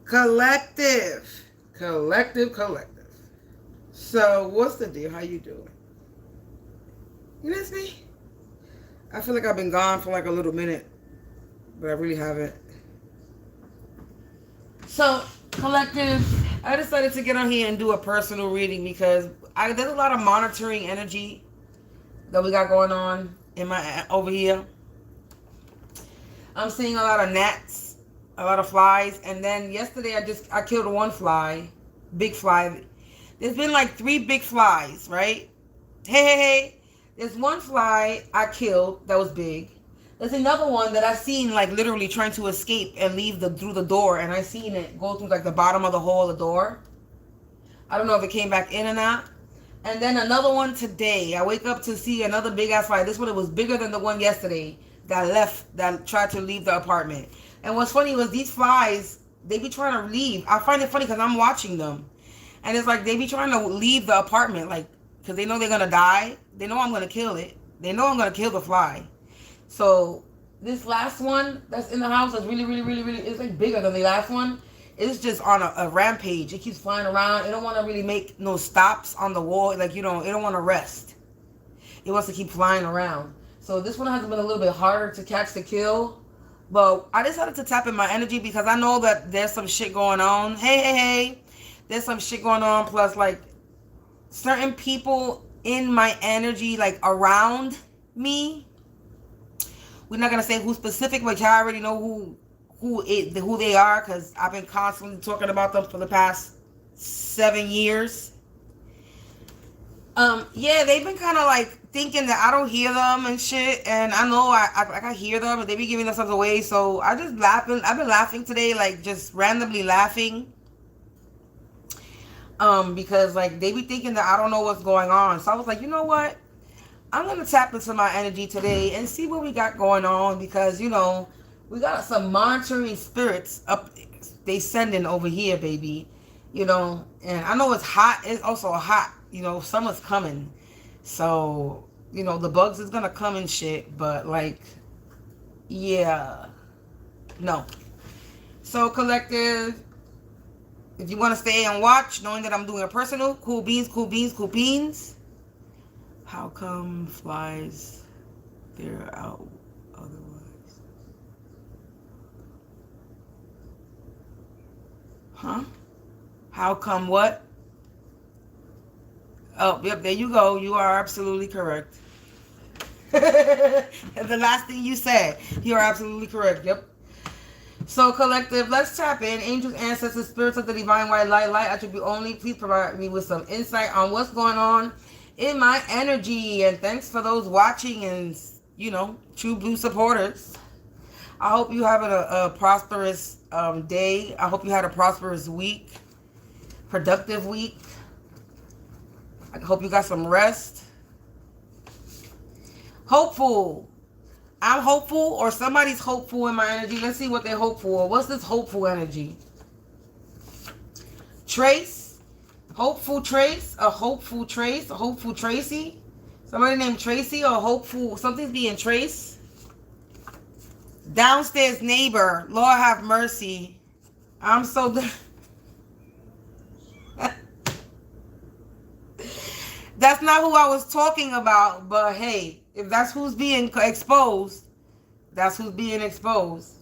Collective. Collective. So, what's the deal? How you doing? You miss me? I feel like I've been gone for like a little minute, but I really haven't. So, collective, I decided to get on here and do a personal reading because there's a lot of monitoring energy that we got going on in my over here. I'm seeing a lot of gnats, a lot of flies, and then yesterday I killed one fly, big fly. There's been like 3 big flies, right? Hey. There's one fly I killed that was big. There's another one that I seen like literally trying to escape and leave through the door, and I seen it go through like the bottom of the hole of the door. I don't know if it came back in or not. And then another one today. I wake up to see another big ass fly. This one, it was bigger than the one yesterday that tried to leave the apartment. And what's funny was these flies, they be trying to leave. I find it funny because I'm watching them. And it's like they be trying to leave the apartment, like, because they know they're going to die. They know I'm going to kill it. They know I'm going to kill the fly. So this last one that's in the house is really, it's like bigger than the last one. It's just on a rampage. It keeps flying around. It don't want to really make no stops on the wall. Like, it don't want to rest. It wants to keep flying around. So this one has been a little bit harder to catch to kill. But I decided to tap in my energy because I know that there's some shit going on. Hey. There's some shit going on. Plus, like, certain people in my energy, like, around me. We're not going to say who specific, but y'all already know who they are, because I've been constantly talking about them for the past 7 years. Yeah, they've been kind of like thinking that I don't hear them and shit, and I know I hear them, but they be giving themselves away. So I just laughing. I've been laughing today, like just randomly laughing, because like they be thinking that I don't know what's going on. So I was like, you know what? I'm gonna tap into my energy today and see what we got going on, because we got some monitoring spirits up. They sending over here, baby. And I know it's hot. It's also hot. Summer's coming. So, the bugs is gonna come and shit. But like, yeah, no. So collective, if you want to stay and watch, knowing that I'm doing a personal, cool beans. How come flies? They're out otherwise. Huh? How come what? Oh, yep, there you go. You are absolutely correct. The last thing you said. You are absolutely correct. Yep. So, collective, let's tap in. Angels, ancestors, spirits of the divine white light attribute only. Please provide me with some insight on what's going on in my energy. And thanks for those watching and, true blue supporters. I hope you having a prosperous day. I hope you had a prosperous week. Productive week. I hope you got some rest. Hopeful. I'm hopeful, or somebody's hopeful in my energy. Let's see what they're hopeful. What's this hopeful energy? Trace. Hopeful Trace. A hopeful Trace. A hopeful Tracy. Somebody named Tracy or hopeful. Something's being traced. Downstairs neighbor. Lord have mercy. I'm so... That's not who I was talking about, but hey, if that's who's being exposed, that's who's being exposed.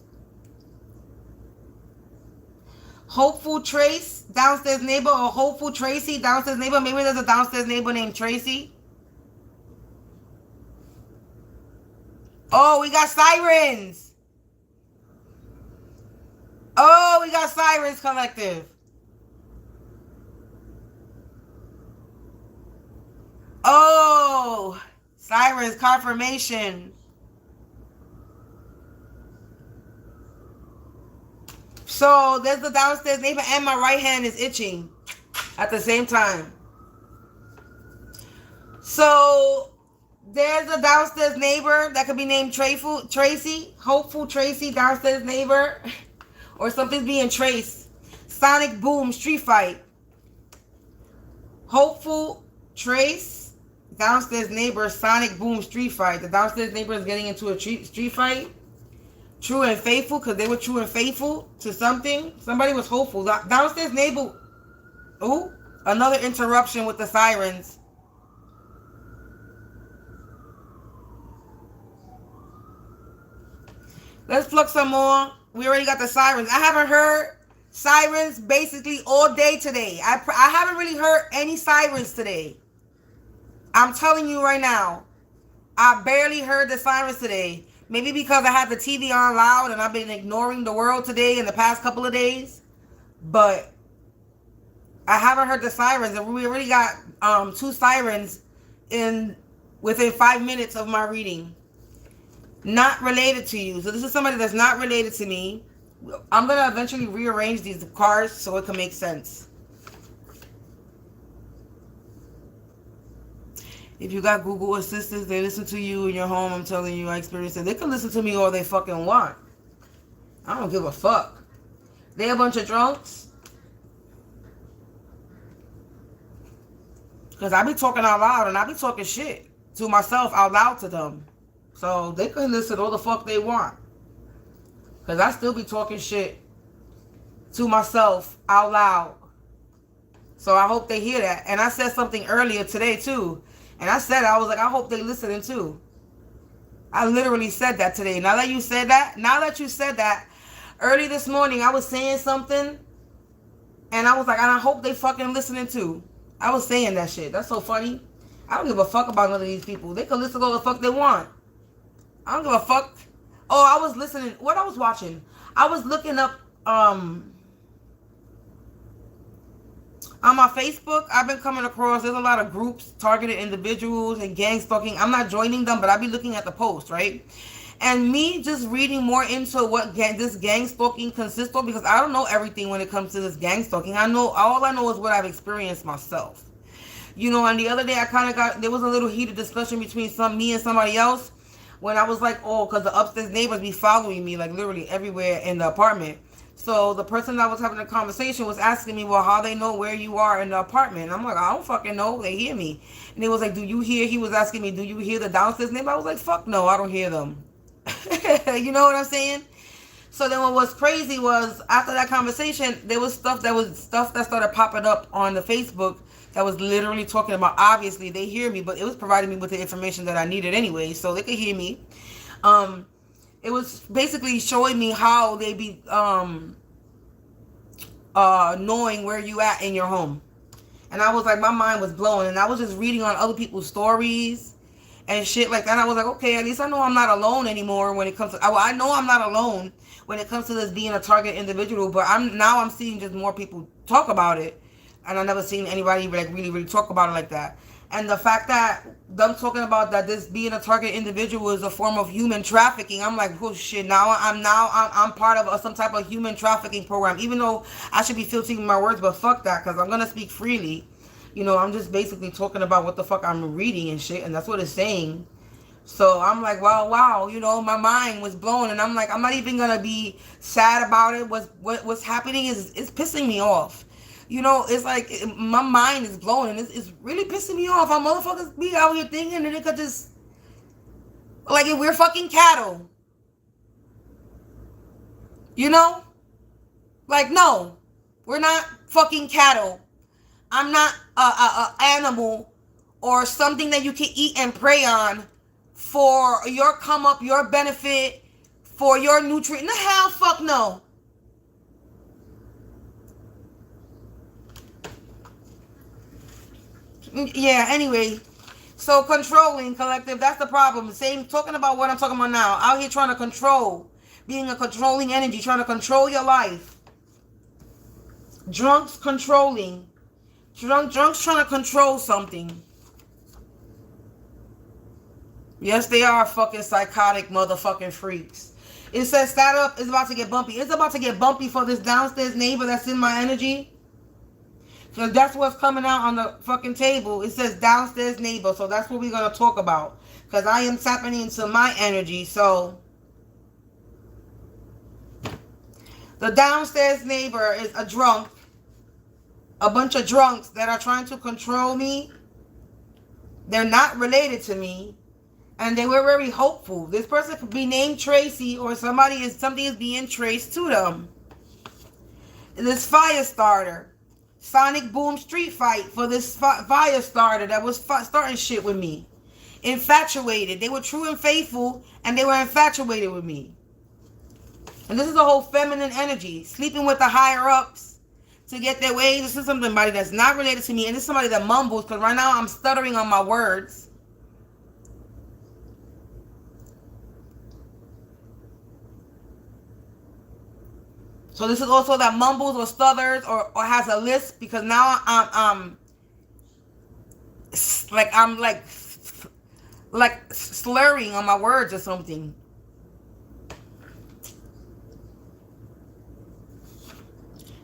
Hopeful Trace, downstairs neighbor, or hopeful Tracy, downstairs neighbor. Maybe there's a downstairs neighbor named Tracy. Oh, we got sirens. Oh, we got sirens, collective. Oh, sirens, confirmation. So there's the downstairs neighbor and my right hand is itching at the same time. So there's a downstairs neighbor that could be named Tracy, hopeful Tracy, downstairs neighbor, or something's being traced. Sonic boom, street fight. Hopeful Trace. Downstairs neighbor, Sonic Boom street fight. The downstairs neighbor is getting into a street fight. True and faithful, because they were true and faithful to something. Somebody was hopeful. Downstairs neighbor. Ooh, another interruption with the sirens. Let's pluck some more. We already got the sirens. I haven't heard sirens basically all day today. I haven't really heard any sirens today. I'm telling you right now. I barely heard the sirens today. Maybe because I had the TV on loud and I've been ignoring the world today in the past couple of days. But I haven't heard the sirens. And we already got 2 sirens within 5 minutes of my reading. Not related to you. So this is somebody that's not related to me. I'm going to eventually rearrange these cards so it can make sense. If you got Google assistants, they listen to you in your home. I'm telling you, I experienced it. They can listen to me all they fucking want. I don't give a fuck. They a bunch of drunks. Because I be talking out loud and I be talking shit to myself out loud to them. So they can listen all the fuck they want. Because I still be talking shit to myself out loud. So I hope they hear that. And I said something earlier today too. And I said, I was like, I hope they listening too. I literally said that today. Now that you said that, early this morning, I was saying something. And I was like, and I hope they fucking listening too. I was saying that shit. That's so funny. I don't give a fuck about none of these people. They can listen to all the fuck they want. I don't give a fuck. Oh, I was listening. What I was watching? I was looking up, on my Facebook, I've been coming across, there's a lot of groups, targeted individuals, and gang stalking. I'm not joining them, but I be looking at the posts, right? And me just reading more into what this gang stalking consists of, because I don't know everything when it comes to this gang stalking. All I know is what I've experienced myself. You know, and the other day there was a little heated discussion between me and somebody else, when I was like, oh, because the upstairs neighbors be following me, like literally everywhere in the apartment. So the person that was having a conversation was asking me, well, how they know where you are in the apartment? And I'm like, I don't fucking know. They hear me. And he was like, do you hear? He was asking me, do you hear the downstairs neighbor? I was like, fuck no, I don't hear them. You know what I'm saying? So then what was crazy was, after that conversation, there was stuff that started popping up on the Facebook that was literally talking about, obviously they hear me, but it was providing me with the information that I needed anyway, so they could hear me. It was basically showing me how they be knowing where you at in your home. And I was like, my mind was blown. And I was just reading on other people's stories and shit like that. And I was like, okay, at least I know I'm not alone anymore when it comes to... I know I'm not alone when it comes to this being a target individual. But I'm seeing just more people talk about it. And I've never seen anybody like really talk about it like that. And the fact that them talking about that this being a target individual is a form of human trafficking, I'm like, oh shit, I'm part of some type of human trafficking program, even though I should be filtering my words, but fuck that, because I'm going to speak freely. You know, I'm just basically talking about what the fuck I'm reading and shit, and that's what it's saying. So I'm like, wow, you know, my mind was blown, and I'm like, I'm not even going to be sad about it. What's happening is pissing me off. You know, it's like my mind is blowing and it's really pissing me off. How motherfuckers be out here thinking that they could just, like, if we're fucking cattle. You know? Like, no, we're not fucking cattle. I'm not a animal or something that you can eat and prey on for your come up, your benefit, for your nutrient. The hell, fuck no. Yeah, anyway, so controlling collective, that's the problem. Same, talking about what I'm talking about now. Out here trying to control, being a controlling energy, trying to control your life. Drunks controlling. Drunks trying to control something. Yes, they are fucking psychotic motherfucking freaks. It says startup is about to get bumpy. It's about to get bumpy for this downstairs neighbor that's in my energy. So that's what's coming out on the fucking table. It says downstairs neighbor. So that's what we're going to talk about. Because I am tapping into my energy. So the downstairs neighbor is a drunk. A bunch of drunks that are trying to control me. They're not related to me. And they were very hopeful. This person could be named Tracy, or something is being traced to them. This fire starter. Sonic Boom street fight for this fire starter that was starting shit with me. Infatuated. They were true and faithful, and they were infatuated with me. And this is a whole feminine energy. Sleeping with the higher ups to get their way. This is somebody that's not related to me. And this is somebody that mumbles, because right now I'm stuttering on my words. So this is also that mumbles or stutters or has a lisp, because now I'm like slurring on my words or something.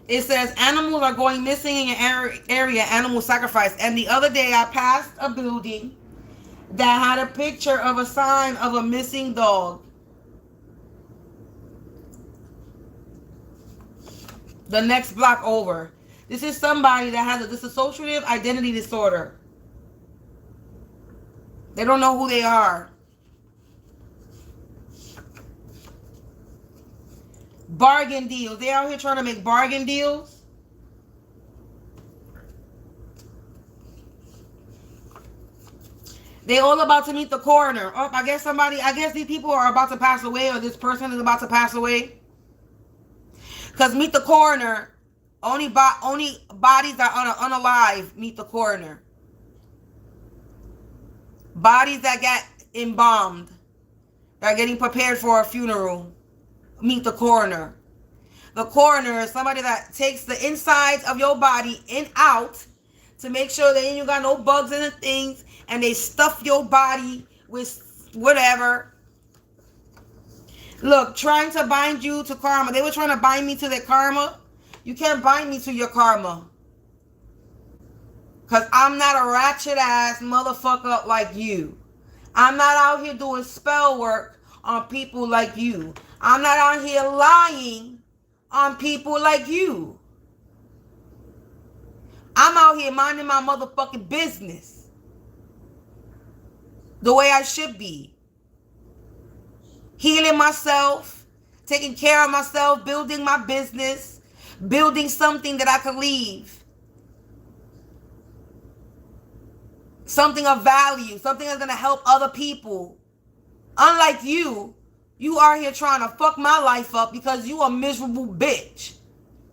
It says animals are going missing in your area, animal sacrifice. And the other day I passed a building that had a picture of a sign of a missing dog. The next block over. This is somebody that has a dissociative identity disorder. They don't know who they are. Bargain deals. They out here trying to make bargain deals. They all about to meet the coroner. Oh, I guess these people are about to pass away, or this person is about to pass away. Because meet the coroner, only bodies that are unalive meet the coroner. Bodies that get embalmed, that are getting prepared for a funeral, meet the coroner. The coroner is somebody that takes the insides of your body in out to make sure that you got no bugs in the things, and they stuff your body with whatever. Look, trying to bind you to karma. They were trying to bind me to their karma. You can't bind me to your karma. Because I'm not a ratchet ass motherfucker like you. I'm not out here doing spell work on people like you. I'm not out here lying on people like you. I'm out here minding my motherfucking business. The way I should be. Healing myself, taking care of myself, building my business, building something that I could leave. Something of value, something that's going to help other people. Unlike you, you are here trying to fuck my life up because you a miserable bitch.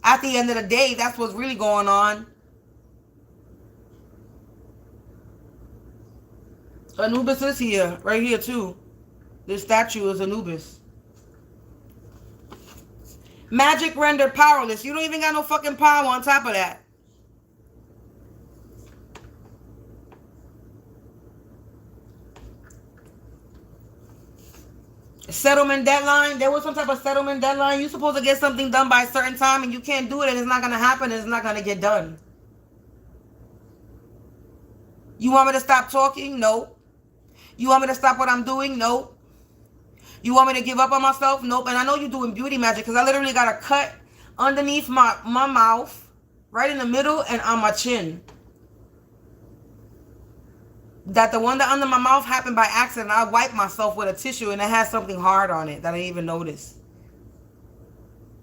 At the end of the day, that's what's really going on. Anubis is here, right here too. This statue is Anubis. Magic rendered powerless. You don't even got no fucking power on top of that. Settlement deadline. There was some type of settlement deadline. You're supposed to get something done by a certain time, and you can't do it, and it's not going to happen, and it's not going to get done. You want me to stop talking? No. You want me to stop what I'm doing? No. You want me to give up on myself? Nope. And I know you're doing beauty magic, because I literally got a cut underneath my mouth, right in the middle, and on my chin. That the one that under my mouth happened by accident. I wiped myself with a tissue, and it had something hard on it that I didn't even notice.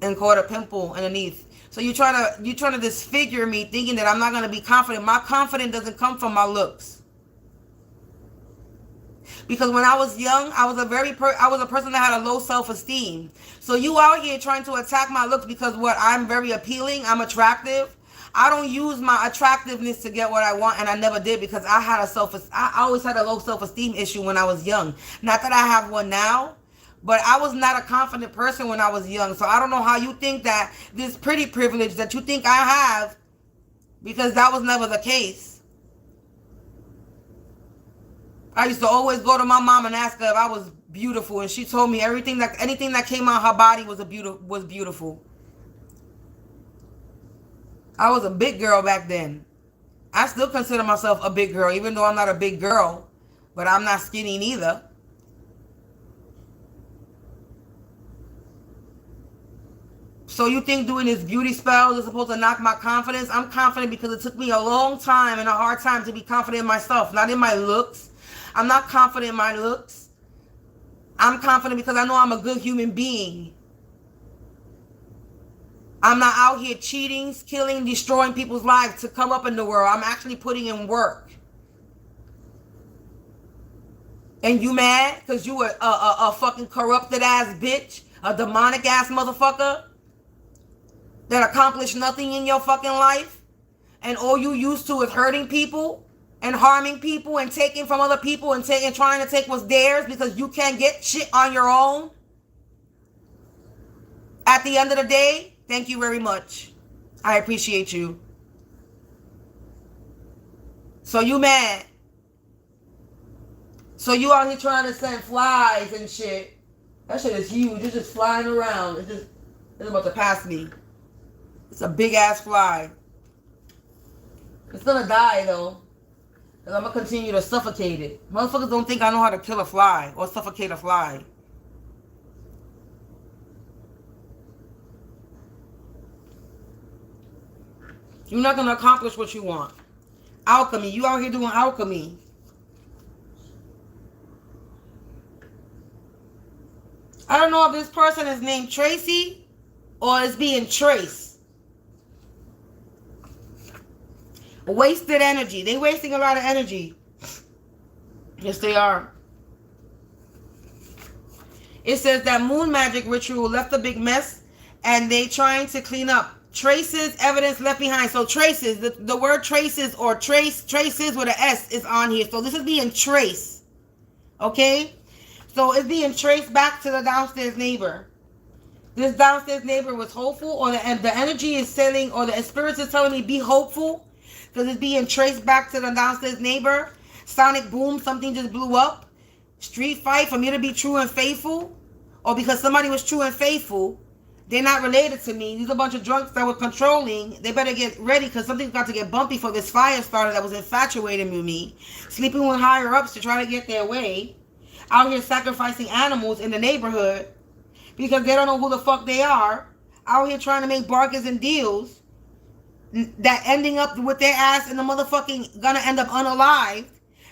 And caught a pimple underneath. So you're trying to disfigure me, thinking that I'm not going to be confident. My confidence doesn't come from my looks. Because when I was young, I was a person that had a low self-esteem. So you out here trying to attack my looks because I'm very appealing, I'm attractive. I don't use my attractiveness to get what I want, and I never did, because I always had a low self-esteem issue when I was young. Not that I have one now, but I was not a confident person when I was young. So I don't know how you think that this pretty privilege that you think I have, because that was never the case. I used to always go to my mom and ask her if I was beautiful, and she told me anything that came out her body was beautiful. I was a big girl back then. I still consider myself a big girl, even though I'm not a big girl, but I'm not skinny neither. So you think doing this beauty spell is supposed to knock my confidence? I'm confident because it took me a long time and a hard time to be confident in myself, not in my looks. I'm not confident in my looks. I'm confident because I know I'm a good human being. I'm not out here cheating, killing, destroying people's lives to come up in the world. I'm actually putting in work. And you mad because you a fucking corrupted ass bitch, a demonic ass motherfucker that accomplished nothing in your fucking life, and all you used to is hurting people and harming people and taking from other people and trying to take what's theirs because you can't get shit on your own. At the end of the day, thank you very much. I appreciate you. So you mad. So you out here trying to send flies and shit. That shit is huge. It's just flying around. It's about to pass me. It's a big ass fly. It's gonna die though. Cause I'm gonna continue to suffocate it. Motherfuckers don't think I know how to kill a fly or suffocate a fly. You're not gonna accomplish what you want. Alchemy. You out here doing alchemy. I don't know if this person is named Tracy or is being traced. Wasted energy. They wasting a lot of energy. Yes, they are. It says that moon magic ritual left a big mess and they trying to clean up. Traces, evidence left behind. So traces, the word traces or traces with an S is on here. So this is being traced. Okay? So it's being traced back to the downstairs neighbor. This downstairs neighbor was hopeful, or the energy is telling, or the spirits is telling me be hopeful, because it's being traced back to the downstairs neighbor. Sonic boom, something just blew up. Street fight, for me to be true and faithful, or because somebody was true and faithful. They're not related to me. These are a bunch of drunks that were controlling. They better get ready because something's got to get bumpy for this fire starter that was infatuated with me. Sleeping with higher ups to try to get their way. Out here sacrificing animals in the neighborhood because they don't know who the fuck they are. Out here trying to make bargains and deals that ending up with their ass in the motherfucking gonna end up unalived.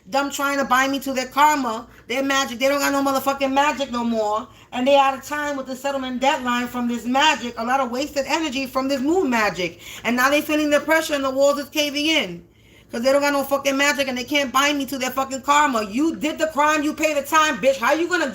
Them trying to bind me to their karma, their magic. They don't got no motherfucking magic no more. And they out of time with the settlement deadline from this magic. A lot of wasted energy from this moon magic. And now they feeling the pressure and the walls is caving in. Because they don't got no fucking magic and they can't bind me to their fucking karma. You did the crime, you pay the time, bitch. How you gonna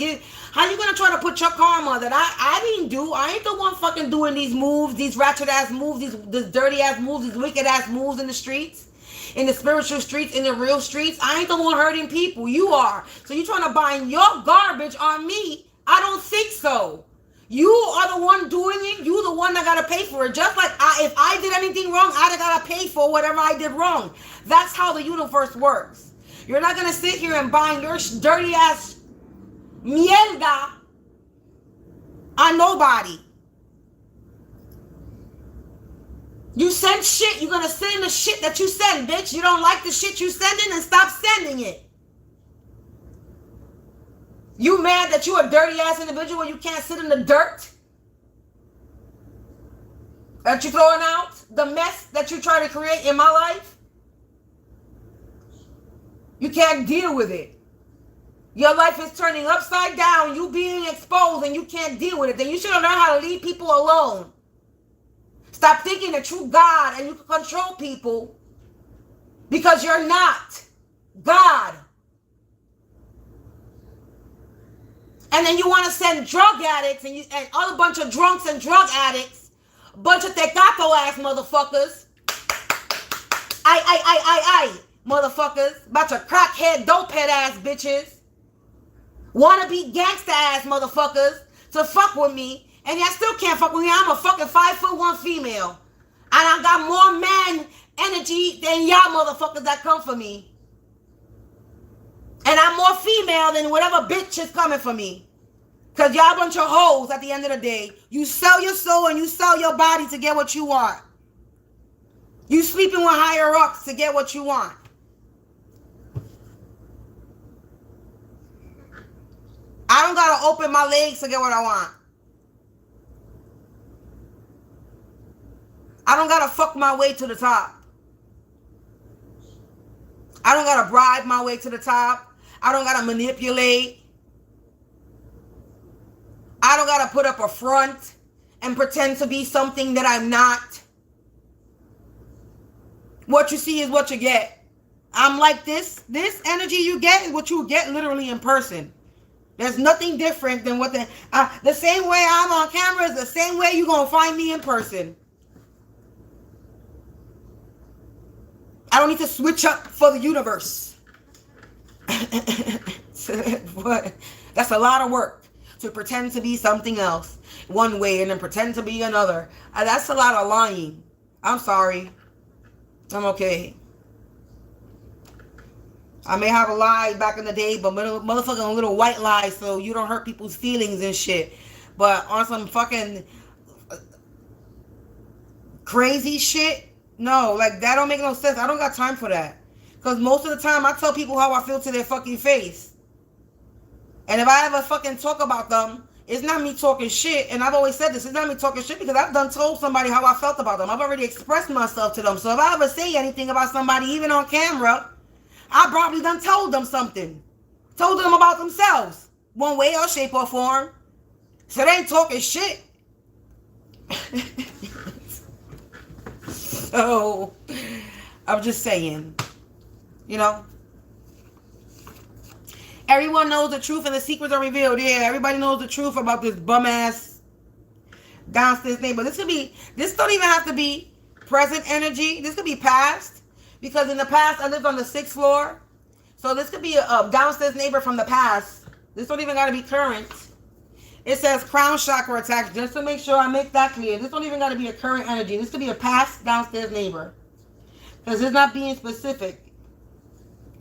try to put your karma that I didn't do? I ain't the one fucking doing these moves, these ratchet ass moves, these dirty ass moves, these wicked ass moves in the streets. In the spiritual streets, in the real streets. I ain't the one hurting people. You are. So you trying to bind your garbage on me? I don't think so. You are the one doing it. You the one that got to pay for it. Just like if I did anything wrong, I got to pay for whatever I did wrong. That's how the universe works. You're not going to sit here and bind your dirty ass mierda on nobody. You send shit, you're going to send the shit that you send, bitch. You don't like the shit you sending, and stop sending it. You mad that you a dirty ass individual and you can't sit in the dirt that you throwing out? The mess that you try to create in my life? You can't deal with it. Your life is turning upside down. You being exposed and you can't deal with it. Then you should have learned how to leave people alone. Stop thinking that you're God and you can control people because you're not God. And then you want to send drug addicts and other bunch of drunks and drug addicts, bunch of tecato ass motherfuckers. Motherfuckers. Bunch of crackhead, dopehead ass bitches. Wanna be gangsta ass motherfuckers to fuck with me. And y'all still can't fuck with me. I'm a fucking 5'1" female. And I got more man energy than y'all motherfuckers that come for me. And I'm more female than whatever bitch is coming for me. Because y'all bunch of hoes at the end of the day. You sell your soul and you sell your body to get what you want. You sleeping with higher ups to get what you want. I don't got to open my legs to get what I want. I don't gotta fuck my way to the top. I don't gotta bribe my way to the top. I don't gotta manipulate. I don't gotta put up a front and pretend to be something that I'm not. What you see is what you get. I'm like this. This energy you get is what you get literally in person. There's nothing different than what the same way I'm on camera is the same way you're going to find me in person. I don't need to switch up for the universe. But that's a lot of work to pretend to be something else one way and then pretend to be another. That's a lot of lying. I'm sorry. I'm okay. I may have a lie back in the day, but motherfucking little white lies so you don't hurt people's feelings and shit. But on some fucking crazy shit, no, like that don't make no sense. I don't got time for that. Because most of the time I tell people how I feel to their fucking face. And if I ever fucking talk about them, it's not me talking shit. And I've always said this, it's not me talking shit because I've done told somebody how I felt about them. I've already expressed myself to them. So if I ever say anything about somebody, even on camera, I probably done told them something. Told them about themselves. One way or shape or form. So they ain't talking shit. So, I'm just saying. You know. Everyone knows the truth and the secrets are revealed. Yeah, everybody knows the truth about this bum ass downstairs neighbor. This don't even have to be present energy. This could be past. Because in the past, I lived on the 6th floor. So this could be a downstairs neighbor from the past. This don't even got to be current. It says crown chakra attacks. Just to make sure I make that clear. This don't even got to be a current energy. This could be a past downstairs neighbor. Because it's not being specific.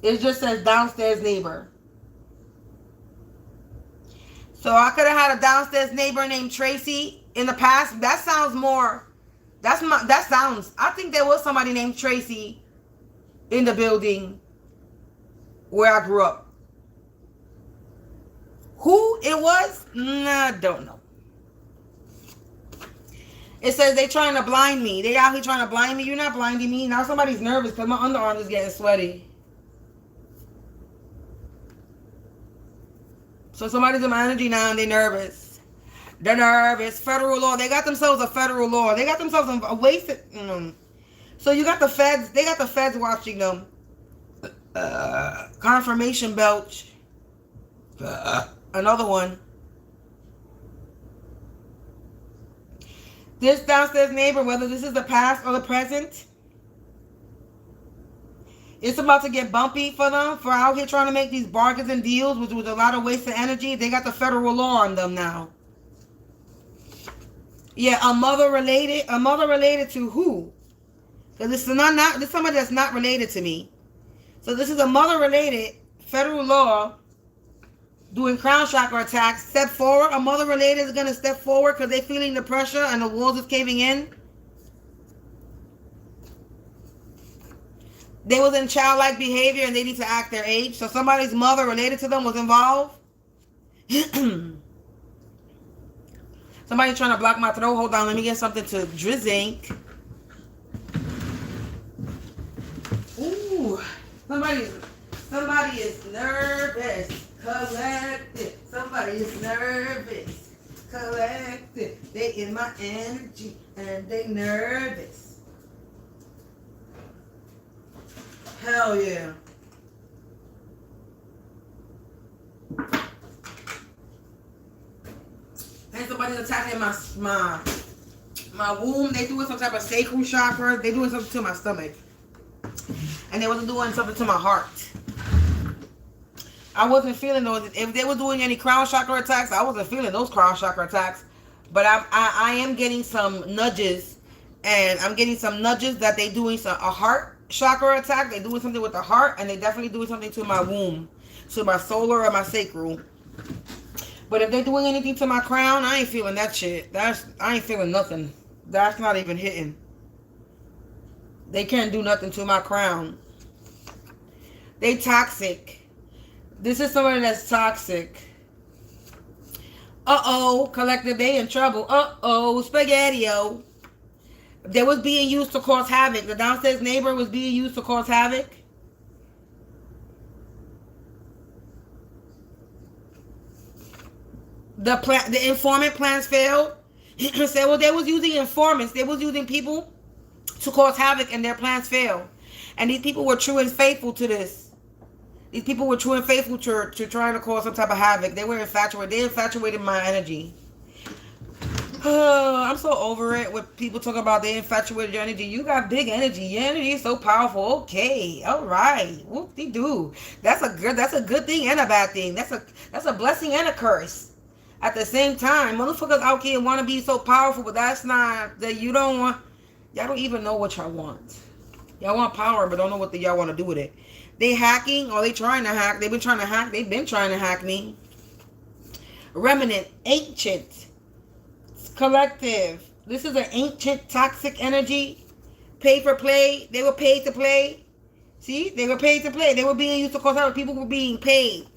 It just says downstairs neighbor. So I could have had a downstairs neighbor named Tracy in the past. That sounds more... I think there was somebody named Tracy in the building where I grew up. Who it was? Nah, don't know. It says they trying to blind me. They out here trying to blind me. You're not blinding me. Now somebody's nervous because my underarm is getting sweaty. So somebody's in my energy now and they're nervous. They're nervous. Federal law. They got themselves a federal law. They got themselves a wasted... So you got the feds, they got the feds watching them. Confirmation belch. Another one. This downstairs neighbor, whether this is the past or the present, it's about to get bumpy for them, for out here trying to make these bargains and deals with a lot of wasted energy. They got the federal law on them now. Yeah, a mother related to who? Because this is somebody that's not related to me. So this is a mother-related federal law doing crown chakra attacks. Step forward. A mother-related is going to step forward because they're feeling the pressure and the walls is caving in. They was in childlike behavior and they need to act their age. So somebody's mother related to them was involved. Somebody trying to block my throat. Hold on. Let me get something to drink. Ooh, somebody is nervous. Collected. Somebody is nervous. Collected. They in my energy and they nervous. Hell yeah. And somebody's attacking my womb. They doing some type of sacral chakra. They doing something to my stomach. And they wasn't doing something to my heart. I wasn't feeling those. If they were doing any crown chakra attacks, I wasn't feeling those crown chakra attacks. But I am getting some nudges. And I'm getting some nudges that they doing a heart chakra attack. They're doing something with the heart. And they definitely doing something to my womb. To my solar or my sacral. But if they're doing anything to my crown, I ain't feeling that shit. I ain't feeling nothing. That's not even hitting. They can't do nothing to my crown. They toxic. This is somebody that's toxic. Uh-oh, collective, they in trouble. Uh-oh, spaghetti-o. They was being used to cause havoc. The downstairs neighbor was being used to cause havoc. The informant plans failed. Said, well, they was using informants. They was using people to cause havoc, and their plans failed. And these people were true and faithful to this. These people were true and faithful to trying to cause some type of havoc. They were infatuated. They infatuated my energy. I'm so over it with people talking about they infatuated your energy. You got big energy. Your energy is so powerful. Okay, all right. Whoop-de-doo. That's a good thing and a bad thing. That's a blessing and a curse. At the same time, motherfuckers out here want to be so powerful, but that's not that you don't want. Y'all don't even know what y'all want. Y'all want power, but don't know what y'all want to do with it. They hacking, or they trying to hack. They've been trying to hack. They've been trying to hack me. Remnant, ancient, collective. This is an ancient toxic energy. Pay for play. They were paid to play. See, they were paid to play. They were being used to cause havoc. People were being paid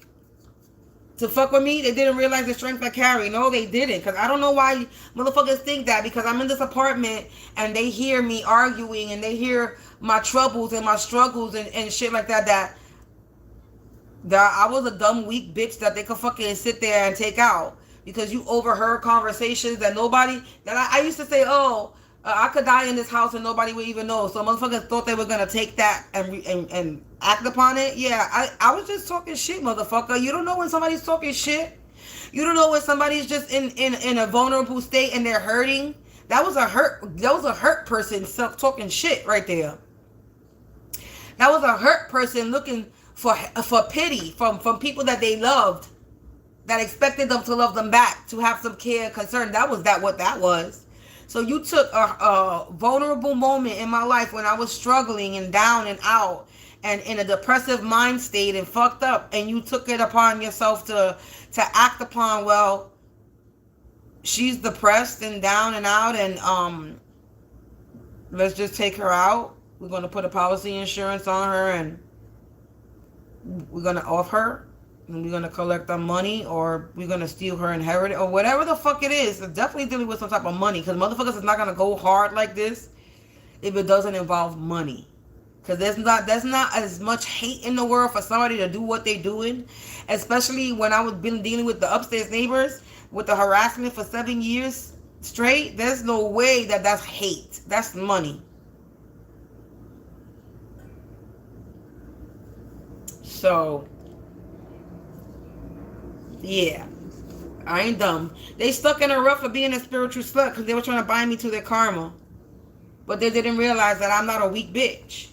to fuck with me. They didn't realize the strength I carry. No, they didn't. Because I don't know why motherfuckers think that. Because I'm in this apartment and they hear me arguing and they hear my troubles and my struggles and shit like that. That I was a dumb, weak bitch that they could fucking sit there and take out. Because you overheard conversations that nobody... That I used to say, I could die in this house and nobody would even know. So motherfuckers thought they were going to take that and act upon it. Yeah, I was just talking shit, motherfucker. You don't know when somebody's talking shit. You don't know when somebody's just in a vulnerable state and they're hurting. That was a hurt person talking shit right there. That was a hurt person looking for pity from people that they loved, that expected them to love them back, to have some care and concern. What that was. So you took a vulnerable moment in my life when I was struggling and down and out and in a depressive mind state and fucked up, and you took it upon yourself to act upon, well, she's depressed and down and out, and let's just take her out. We're going to put a policy insurance on her, and we're going to off her, and we're going to collect our money, or we're going to steal her inheritance, or whatever the fuck it is. It's definitely dealing with some type of money, because motherfuckers is not going to go hard like this if it doesn't involve money. Because there's not as much hate in the world for somebody to do what they're doing, especially when I was been dealing with the upstairs neighbors with the harassment for 7 years straight. There's no way that's hate. That's money. So, yeah, I ain't dumb. They stuck in a rut for being a spiritual slut because they were trying to bind me to their karma. But they didn't realize that I'm not a weak bitch.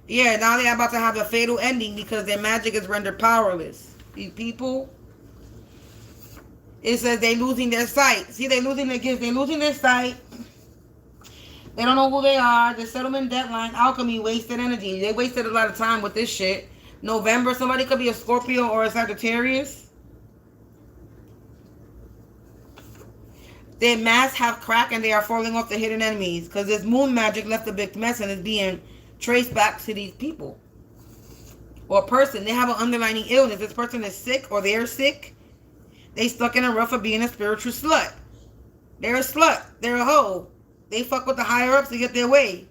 Yeah, now they're about to have a fatal ending because their magic is rendered powerless. These people, it says they're losing their sight. See, they're losing their gifts. They're losing their sight. They don't know who they are. The settlement deadline, alchemy, wasted energy. They wasted a lot of time with this shit. November, somebody could be a Scorpio or a Sagittarius. Their masks have cracked and they are falling off the hidden enemies because this moon magic left a big mess and is being traced back to these people or person. They have an underlying illness. This person is sick or they're sick. They stuck in a rut for being a spiritual slut. They're a slut. They're a hoe. They fuck with the higher ups to get their way.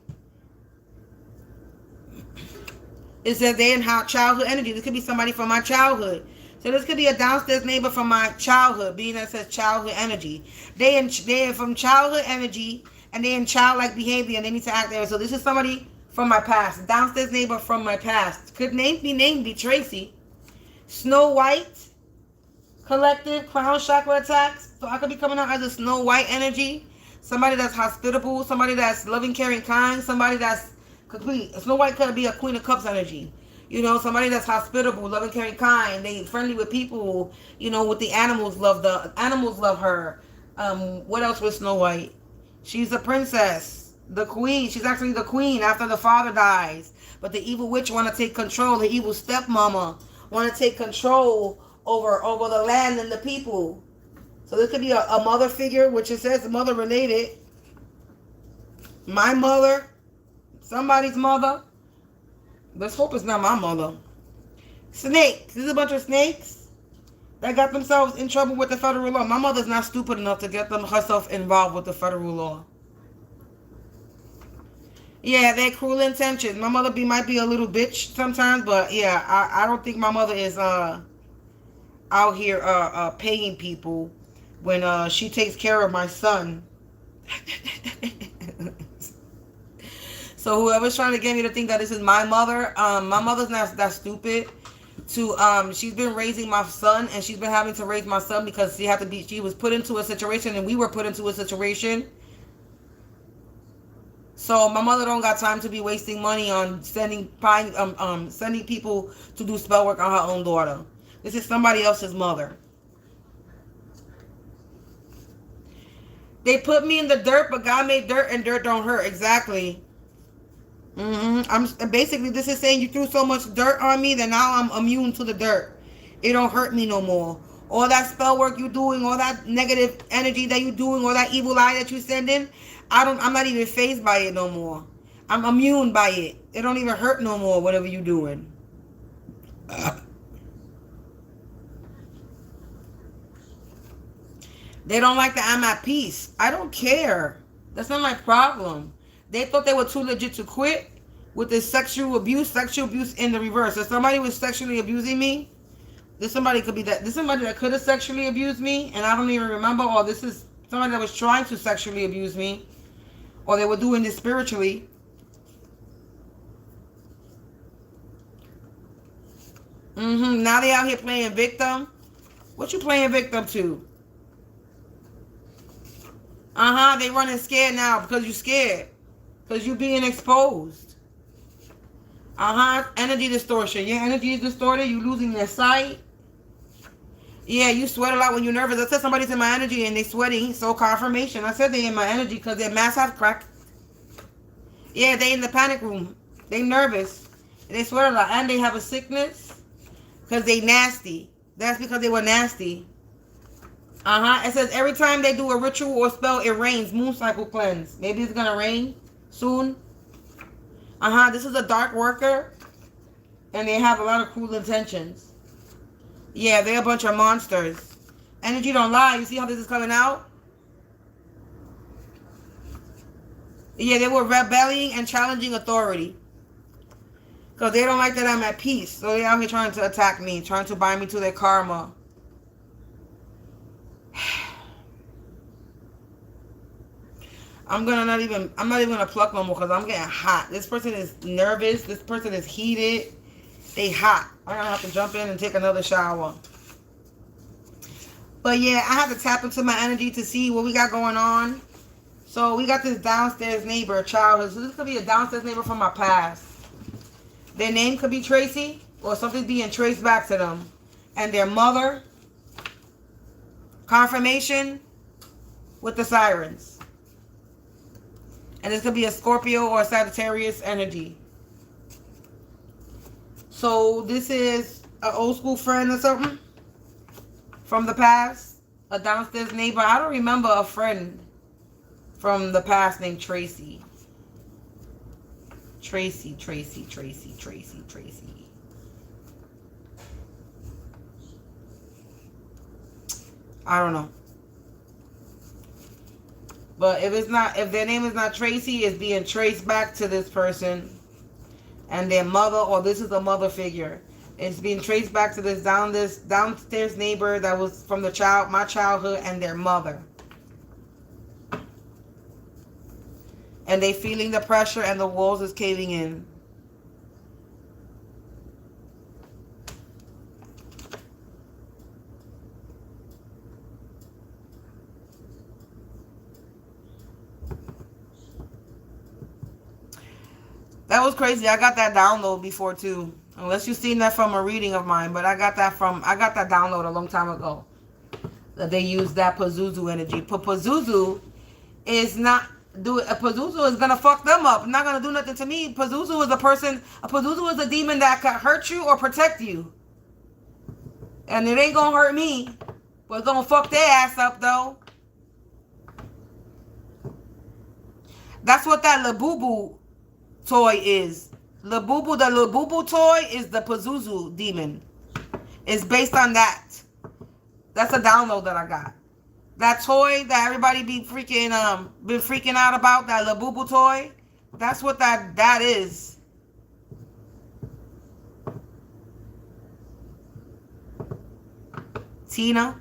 It says they in childhood energy. This could be somebody from my childhood. So this could be a downstairs neighbor from my childhood, being that it says childhood energy. They are from childhood energy, and they in childlike behavior, and they need to act there. So this is somebody from my past. Downstairs neighbor from my past. Could be Tracy. Snow White. Collective. Crown chakra attacks. So I could be coming out as a Snow White energy. Somebody that's hospitable. Somebody that's loving, caring, kind. Somebody that's complete. Snow White could be a Queen of Cups energy. You know, somebody that's hospitable, loving, caring, kind. They friendly with people. You know, with the animals, the animals love her. What else with Snow White? She's a princess, the queen. She's actually the queen after the father dies. But the evil witch want to take control. The evil stepmama want to take control over the land and the people. So this could be a mother figure, which it says mother related. My mother, somebody's mother. Let's hope it's not my mother. Snakes. This is a bunch of snakes that got themselves in trouble with the federal law. My mother's not stupid enough to get herself involved with the federal law. Yeah, they're cruel intentions. My mother might be a little bitch sometimes, but yeah, I don't think my mother is out here paying people when she takes care of my son. So whoever's trying to get me to think that this is my mother, my mother's not that stupid. She's been raising my son, and she's been having to raise my son because she was put into a situation, and we were put into a situation. So my mother don't got time to be wasting money on sending people to do spell work on her own daughter. This is somebody else's mother. They put me in the dirt, but God made dirt, and dirt don't hurt. Exactly. I'm basically, this is saying you threw so much dirt on me that now I'm immune to the dirt. It don't hurt me no more. All that spell work you doing, all that negative energy that you doing, all that evil eye that you sending, I'm not even fazed by it no more. I'm immune by it. It don't even hurt no more, whatever you doing. They don't like that I'm at peace. I don't care. That's not my problem. They thought they were too legit to quit with this sexual abuse in the reverse. If somebody was sexually abusing me, this somebody could be that. This somebody that could have sexually abused me, and I don't even remember. Or this is somebody that was trying to sexually abuse me, or they were doing this spiritually. Now they out here playing victim. What you playing victim to? They running scared now because you scared. Because you being exposed. Energy distortion. Your energy is distorted. You losing your sight. Yeah, you sweat a lot when you're nervous. I said somebody's in my energy and they sweating. So confirmation. I said they in my energy because their masks have cracked. Yeah, they in the panic room. They nervous. And they sweat a lot. And they have a sickness. Because they nasty. That's because they were nasty. It says every time they do a ritual or spell, it rains. Moon cycle cleanse. Maybe it's going to rain soon. This is a dark worker. And they have a lot of cruel intentions. Yeah, they're a bunch of monsters. Energy don't lie. You see how this is coming out? Yeah, they were rebelling and challenging authority. Because they don't like that I'm at peace. So they're out here trying to attack me. Trying to bind me to their karma. I'm not even gonna pluck no more because I'm getting hot. This person is nervous. This person is heated. They hot. I'm gonna have to jump in and take another shower. But yeah, I have to tap into my energy to see what we got going on. So we got this downstairs neighbor, childhood. So this could be a downstairs neighbor from my past. Their name could be Tracy or something being traced back to them. And their mother. Confirmation with the sirens. And this could be a Scorpio or a Sagittarius energy. So this is an old school friend or something from the past. A downstairs neighbor. I don't remember a friend from the past named Tracy. Tracy. I don't know. But if their name is not Tracy, it's being traced back to this person and their mother, or this is a mother figure. It's being traced back to this downstairs neighbor that was from my childhood and their mother. And they feeling the pressure and the walls is caving in. That was crazy. I got that download before too. Unless you've seen that from a reading of mine, but I got that download a long time ago. That they use that Pazuzu energy. But Pazuzu is not Pazuzu is gonna fuck them up. Not gonna do nothing to me. Pazuzu is Pazuzu is a demon that can hurt you or protect you. And it ain't gonna hurt me. But it's gonna fuck their ass up though. That's what that Labubu toy is. The Labubu toy is the Pazuzu demon. It's based on that. That's a download that I got. That toy that everybody been freaking out about, that Labubu toy, That's what that is. Tina.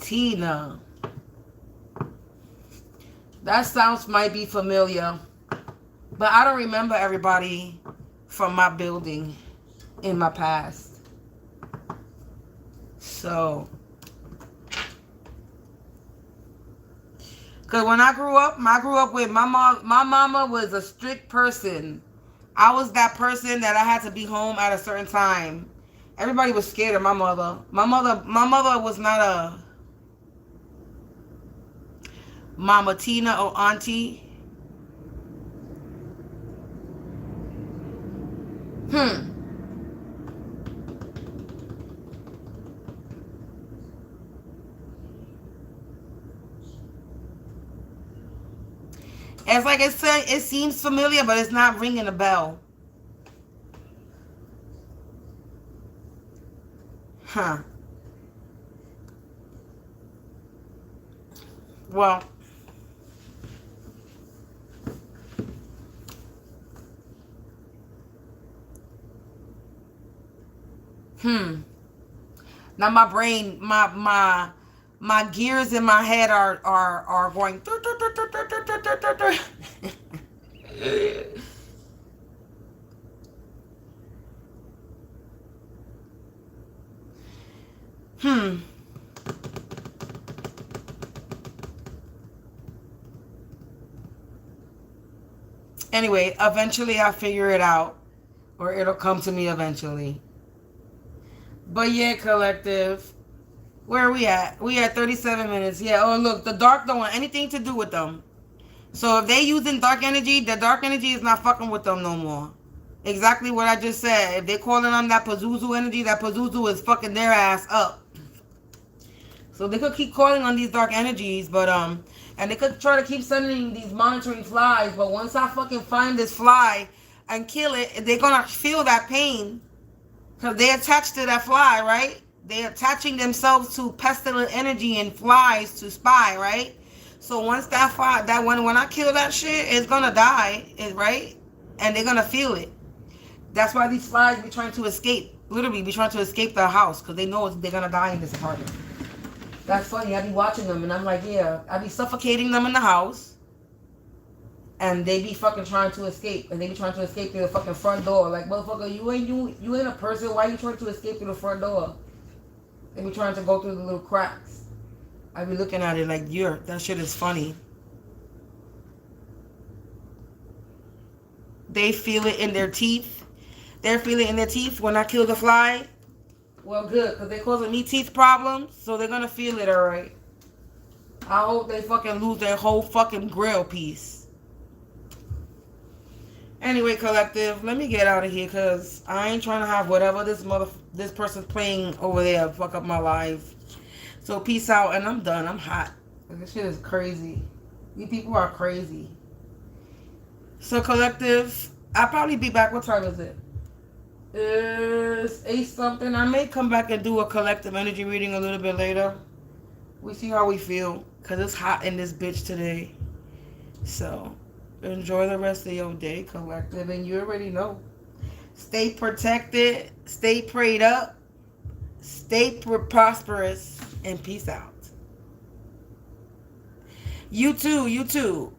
Tina. That sounds might be familiar. But I don't remember everybody from my building in my past. So, because when I grew up with my mom. My mama was a strict person. I was that person that I had to be home at a certain time. Everybody was scared of my mother. My mother was not a Mama Tina or auntie. It's like it seems familiar, but it's not ringing a bell. Huh. Well. Now my brain, my gears in my head are going. Anyway, eventually I'll figure it out, or it'll come to me eventually. But yeah, collective. Where are we at? We at 37 minutes. Yeah, oh look, the dark don't want anything to do with them. So if they using dark energy, the dark energy is not fucking with them no more. Exactly what I just said. If they calling on that Pazuzu energy, that Pazuzu is fucking their ass up. So they could keep calling on these dark energies, but and they could try to keep sending these monitoring flies, but once I fucking find this fly and kill it, they're gonna feel that pain. Because they attached to that fly, right? They're attaching themselves to pestilent energy and flies to spy, right? So once that fly, when I kill that shit, it's gonna die, right? And they're gonna feel it. That's why these flies be trying to escape. Literally, be trying to escape the house because they know they're gonna die in this apartment. That's funny. I be watching them and I'm like, yeah, I be suffocating them in the house, and they be fucking trying to escape, and they be trying to escape through the fucking front door. Like, motherfucker, you ain't a person. Why you trying to escape through the front door? They be trying to go through the little cracks. I be looking at it like, that shit is funny. They feel it in their teeth. They're feeling it in their teeth when I kill the fly. Well, good, because they're causing me teeth problems, so they're going to feel it, all right. I hope they fucking lose their whole fucking grill piece. Anyway, collective, let me get out of here, because I ain't trying to have whatever this person's playing over there fuck up my life. So peace out, and I'm done. I'm hot. This shit is crazy. You people are crazy. So collective, I'll probably be back. What time is it? It's 8 something. I may come back and do a collective energy reading a little bit later. We see how we feel, because it's hot in this bitch today. So enjoy the rest of your day, collective, and you already know. Stay protected, stay prayed up, stay prosperous, and peace out. You too, you too.